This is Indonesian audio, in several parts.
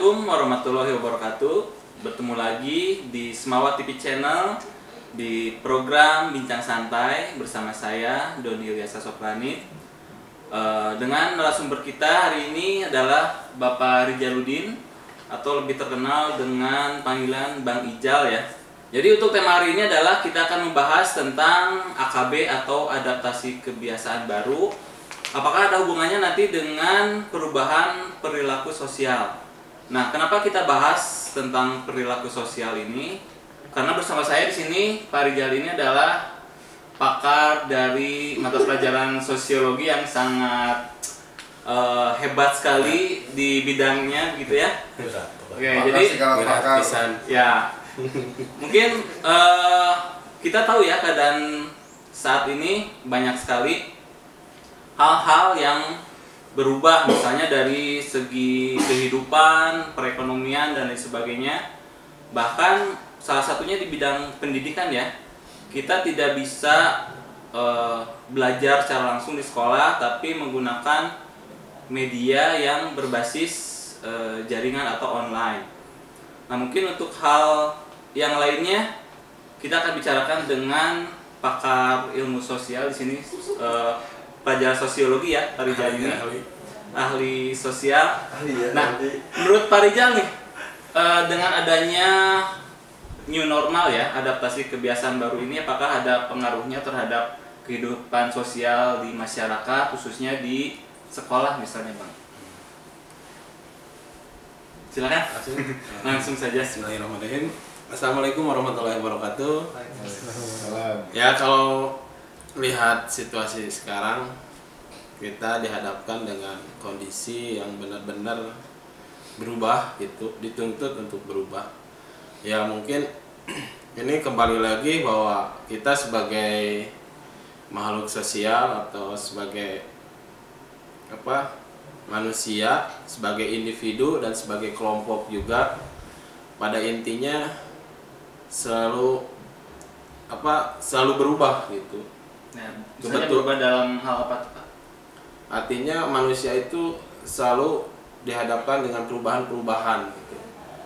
Assalamualaikum warahmatullahi wabarakatuh. Bertemu lagi di Semawa TV Channel di program Bincang Santai bersama saya Doni Ilyasa Soprani. Dengan narasumber kita hari ini adalah Bapak Rijaludin atau lebih terkenal dengan panggilan Bang Ijal ya. Jadi untuk tema hari ini adalah kita akan membahas tentang AKB atau adaptasi kebiasaan baru. Apakah ada hubungannya nanti dengan perubahan perilaku sosial? Nah, kenapa kita bahas tentang perilaku sosial ini? Karena bersama saya di sini Pak Rijal ini adalah pakar dari mata pelajaran sosiologi yang sangat hebat sekali di bidangnya, gitu ya. Oke, jadi ya mungkin kita tahu ya keadaan saat ini banyak sekali hal-hal yang berubah, misalnya dari segi kehidupan, perekonomian, dan lain sebagainya. Bahkan salah satunya di bidang pendidikan ya. Kita tidak bisa belajar secara langsung di sekolah, tapi menggunakan media yang berbasis jaringan atau online. Nah, mungkin untuk hal yang lainnya kita akan bicarakan dengan pakar ilmu sosial di sini. Pelajaran sosiologi ya, Pak Rijal ini ahli sosial. Nah, menurut Pak Rijal nih, dengan adanya new normal ya, adaptasi kebiasaan baru ini, apakah ada pengaruhnya terhadap kehidupan sosial di masyarakat, khususnya di sekolah misalnya, Bang? Silakan. Langsung saja. Bismillahirrahmanirrahim. Assalamualaikum warahmatullahi wabarakatuh. Ya, kalau lihat situasi sekarang, kita dihadapkan dengan kondisi yang benar-benar berubah gitu, dituntut untuk berubah. Ya mungkin ini kembali lagi bahwa kita sebagai makhluk sosial atau sebagai manusia, sebagai individu dan sebagai kelompok juga, pada intinya selalu berubah gitu. Nah, misalnya berubah dalam hal apa, Pak? Artinya manusia itu selalu dihadapkan dengan perubahan-perubahan gitu.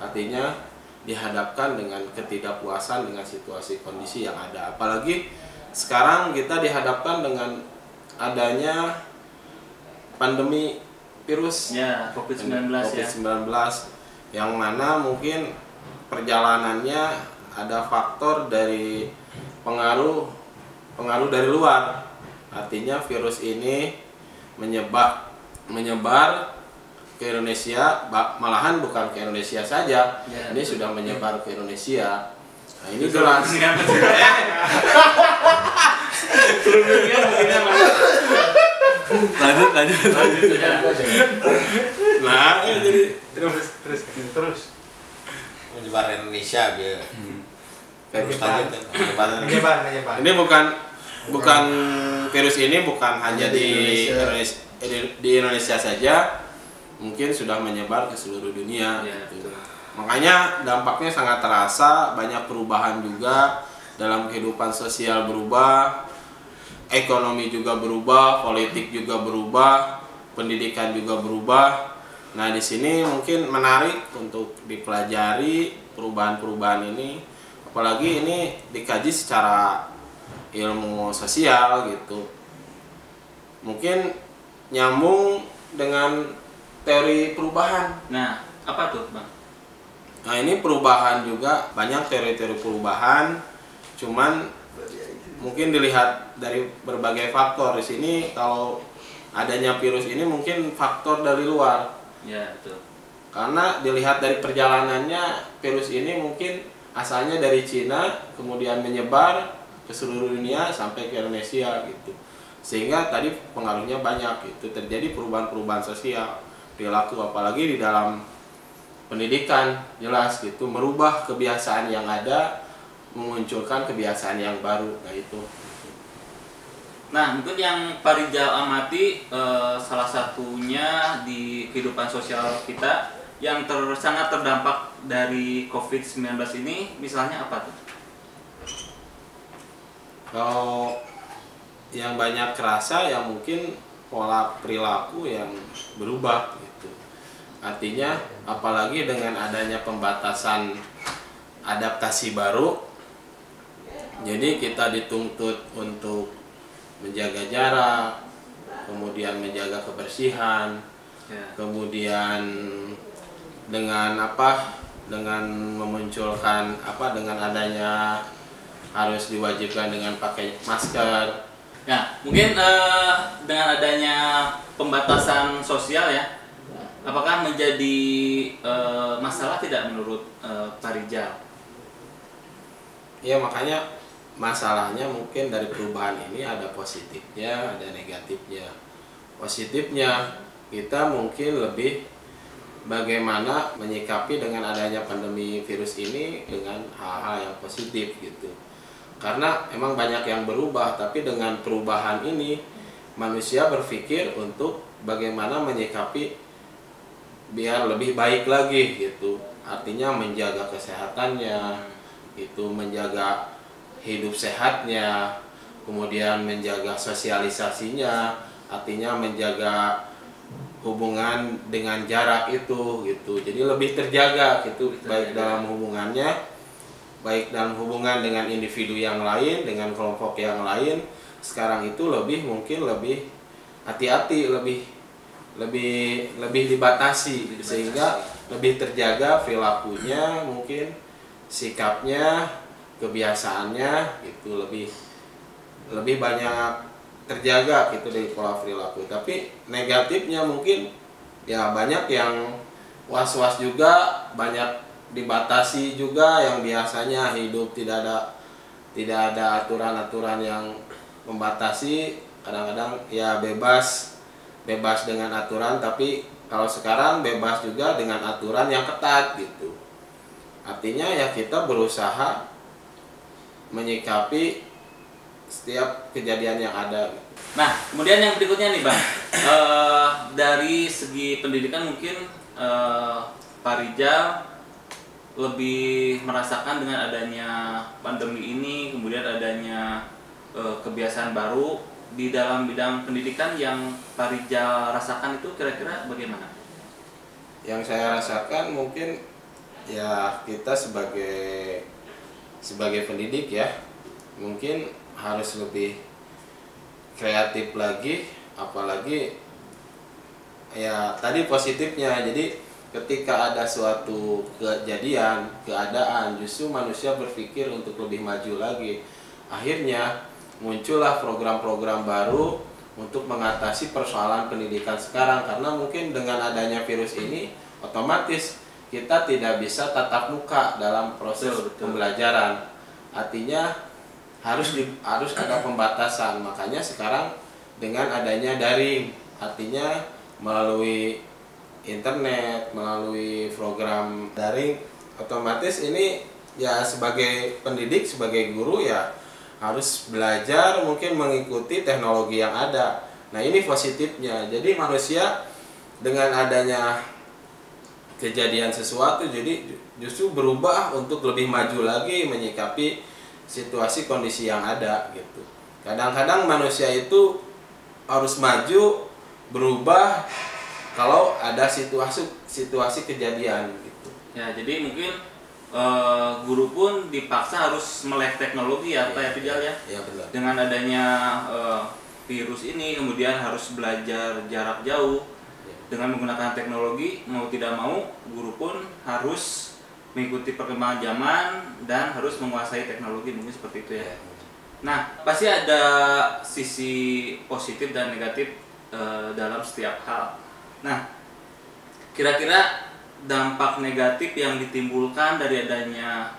Artinya dihadapkan dengan ketidakpuasan dengan situasi kondisi yang ada. Apalagi sekarang kita dihadapkan dengan adanya pandemi virus ya, COVID-19 yang mana mungkin perjalanannya ada faktor dari pengaruh dari luar. Artinya virus ini menyebar ke Indonesia, malahan bukan ke Indonesia saja ya, ini sudah menyebar ke Indonesia. Nah, ini jelas. Lanjut. Nah, jadi terus menyebar Indonesia dia. Ini bukan virus ini bukan hanya di Indonesia saja, mungkin sudah menyebar ke seluruh dunia. Gitu. Makanya dampaknya sangat terasa, banyak perubahan juga dalam kehidupan sosial berubah, ekonomi juga berubah, politik juga berubah, pendidikan juga berubah. Nah, di sini mungkin menarik untuk dipelajari perubahan-perubahan ini. Apalagi ini dikaji secara ilmu sosial gitu. Mungkin nyambung dengan teori perubahan. Nah, apa tuh, Bang? Nah, ini perubahan juga, banyak teori-teori perubahan. Cuman mungkin dilihat dari berbagai faktor. Di sini kalau adanya virus ini mungkin faktor dari luar. Ya, betul. Karena dilihat dari perjalanannya, virus ini mungkin asalnya dari Cina, kemudian menyebar ke seluruh dunia sampai ke Indonesia gitu. Sehingga tadi pengaruhnya banyak gitu, terjadi perubahan-perubahan sosial, perilaku, apalagi di dalam pendidikan jelas gitu, merubah kebiasaan yang ada, memunculkan kebiasaan yang baru. Nah, itu. Nah, mungkin yang Pak Rijal amati salah satunya di kehidupan sosial kita yang sangat terdampak dari COVID-19 ini, misalnya apa tuh? Kalau yang banyak kerasa ya mungkin pola perilaku yang berubah gitu. Artinya apalagi dengan adanya pembatasan adaptasi baru, jadi kita dituntut untuk menjaga jarak, kemudian menjaga kebersihan, kemudian dengan dengan memunculkan dengan adanya harus diwajibkan dengan pakai masker. Ya, mungkin dengan adanya pembatasan sosial ya, apakah menjadi masalah tidak menurut Pak Rijal? Ya, makanya masalahnya mungkin dari perubahan ini ada positifnya, ada negatifnya. Positifnya kita mungkin lebih bagaimana menyikapi dengan adanya pandemi virus ini dengan hal-hal yang positif gitu. Karena emang banyak yang berubah, tapi dengan perubahan ini manusia berpikir untuk bagaimana menyikapi biar lebih baik lagi gitu. Artinya menjaga kesehatannya, itu menjaga hidup sehatnya, kemudian menjaga sosialisasinya, artinya menjaga hubungan dengan jarak itu gitu. Jadi lebih terjaga gitu, baik dalam hubungannya, baik dalam hubungan dengan individu yang lain, dengan kelompok yang lain. Sekarang itu mungkin lebih hati-hati, lebih dibatasi, sehingga lebih terjaga perilakunya, mungkin sikapnya, kebiasaannya gitu, lebih banyak terjaga gitu dari pola perilaku. Tapi negatifnya mungkin ya banyak yang was-was juga, banyak dibatasi juga, yang biasanya hidup tidak ada aturan-aturan yang membatasi, kadang-kadang ya bebas dengan aturan, tapi kalau sekarang bebas juga dengan aturan yang ketat gitu. Artinya ya kita berusaha menyikapi setiap kejadian yang ada. Nah, kemudian yang berikutnya nih Bang, dari segi pendidikan mungkin Pak Rijal lebih merasakan dengan adanya pandemi ini, kemudian adanya kebiasaan baru di dalam bidang pendidikan yang Pak Rijal rasakan itu kira-kira bagaimana? Yang saya rasakan mungkin ya kita sebagai pendidik ya, mungkin harus lebih kreatif lagi, apalagi ya tadi positifnya. Jadi ketika ada suatu keadaan, justru manusia berpikir untuk lebih maju lagi. Akhirnya muncullah program-program baru untuk mengatasi persoalan pendidikan sekarang, karena mungkin dengan adanya virus ini otomatis kita tidak bisa tatap muka dalam proses pembelajaran. Artinya harus ada pembatasan. Makanya sekarang dengan adanya daring, artinya melalui internet, melalui program daring, otomatis ini ya sebagai pendidik, sebagai guru ya harus belajar mungkin mengikuti teknologi yang ada. Nah, ini positifnya. Jadi manusia dengan adanya kejadian sesuatu jadi justru berubah untuk lebih maju lagi menyikapi situasi kondisi yang ada gitu. Kadang-kadang manusia itu harus maju, berubah kalau ada situasi kejadian gitu. Ya, jadi mungkin guru pun dipaksa harus melek teknologi ya, Pak ya Rijal ya. Ya benar. Dengan adanya virus ini kemudian harus belajar jarak jauh dengan menggunakan teknologi, mau tidak mau guru pun harus mengikuti perkembangan zaman dan harus menguasai teknologi, mungkin seperti itu ya. Nah, pasti ada sisi positif dan negatif dalam setiap hal. Nah, kira-kira dampak negatif yang ditimbulkan dari adanya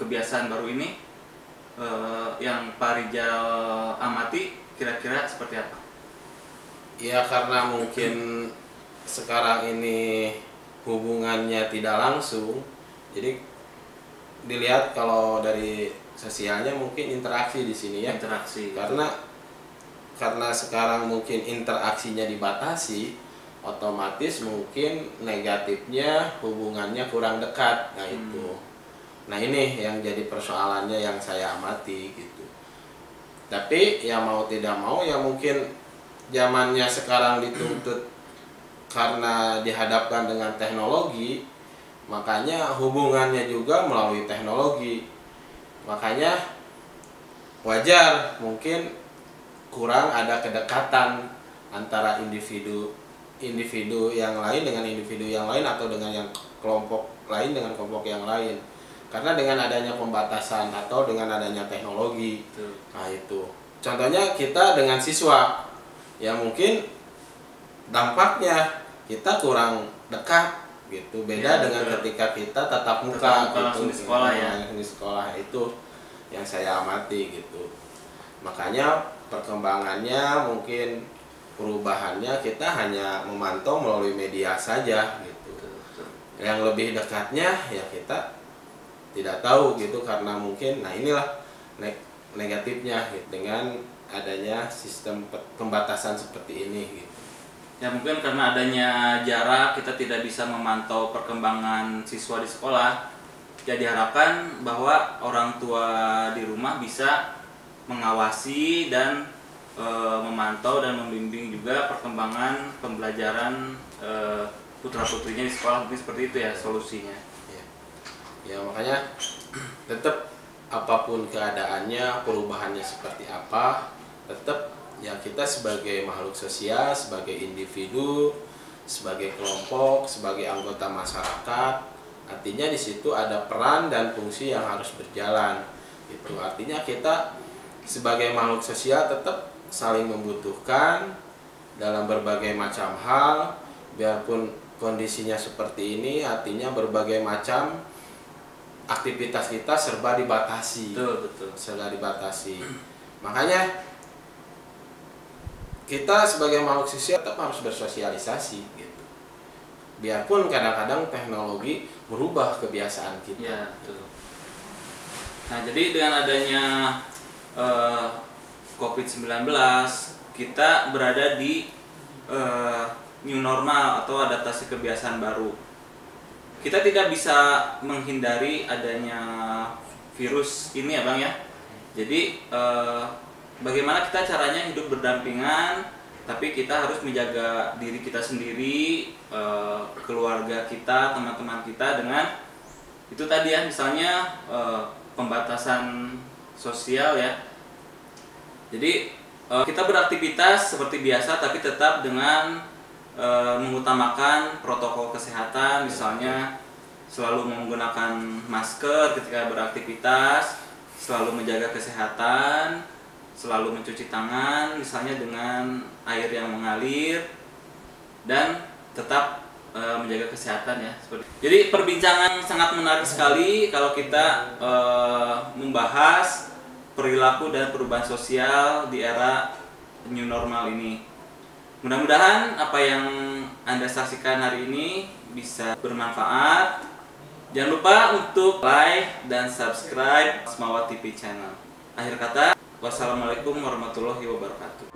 kebiasaan baru ini yang Pak Rijal amati kira-kira seperti apa? Ya karena mungkin sekarang ini hubungannya tidak langsung, jadi dilihat kalau dari sosialnya mungkin interaksi di sini ya. Interaksi. Karena sekarang mungkin interaksinya dibatasi, otomatis mungkin negatifnya hubungannya kurang dekat. Nah itu. Nah ini yang jadi persoalannya yang saya amati gitu. Tapi ya mau tidak mau ya mungkin zamannya sekarang dituntut karena dihadapkan dengan teknologi, makanya hubungannya juga melalui teknologi. Makanya wajar mungkin kurang ada kedekatan antara individu yang lain dengan individu yang lain, atau dengan yang kelompok lain dengan kelompok yang lain, karena dengan adanya pembatasan atau dengan adanya teknologi. Nah itu contohnya kita dengan siswa yang mungkin dampaknya kita kurang dekat gitu, beda dengan ketika kita tatap muka gitu di sekolah ya. Di sekolah itu yang saya amati gitu. Makanya perkembangannya mungkin perubahannya kita hanya memantau melalui media saja gitu. Yang lebih dekatnya ya kita tidak tahu gitu, karena mungkin nah inilah negatifnya gitu, dengan adanya sistem pembatasan seperti ini gitu. Ya mungkin karena adanya jarak kita tidak bisa memantau perkembangan siswa di sekolah. Ya diharapkan bahwa orang tua di rumah bisa mengawasi dan memantau dan membimbing juga perkembangan pembelajaran putra-putrinya di sekolah. Mungkin seperti itu ya solusinya. Ya makanya tetap apapun keadaannya, perubahannya seperti apa, tetap ya kita sebagai makhluk sosial, sebagai individu, sebagai kelompok, sebagai anggota masyarakat, artinya di situ ada peran dan fungsi yang harus berjalan. Itu artinya kita sebagai makhluk sosial tetap saling membutuhkan dalam berbagai macam hal, biarpun kondisinya seperti ini, artinya berbagai macam aktivitas kita serba dibatasi. Betul. Serba dibatasi. Makanya kita sebagai makhluk sosial tetap harus bersosialisasi gitu. Biarpun kadang-kadang teknologi merubah kebiasaan kita. Ya, betul. Nah, jadi dengan adanya COVID-19, kita berada di new normal atau adaptasi kebiasaan baru. Kita tidak bisa menghindari adanya virus ini ya Bang ya. Jadi bagaimana kita caranya hidup berdampingan, tapi kita harus menjaga diri kita sendiri, keluarga kita, teman-teman kita dengan itu tadi ya, misalnya pembatasan sosial ya. Jadi kita beraktivitas seperti biasa, tapi tetap dengan mengutamakan protokol kesehatan, misalnya selalu menggunakan masker ketika beraktivitas, selalu menjaga kesehatan, selalu mencuci tangan misalnya dengan air yang mengalir, dan tetap menjaga kesehatan ya. Jadi perbincangan sangat menarik sekali kalau kita membahas perilaku dan perubahan sosial di era new normal ini. Mudah-mudahan apa yang Anda saksikan hari ini bisa bermanfaat. Jangan lupa untuk like dan subscribe Semawa TV channel. Akhir kata, wassalamualaikum warahmatullahi wabarakatuh.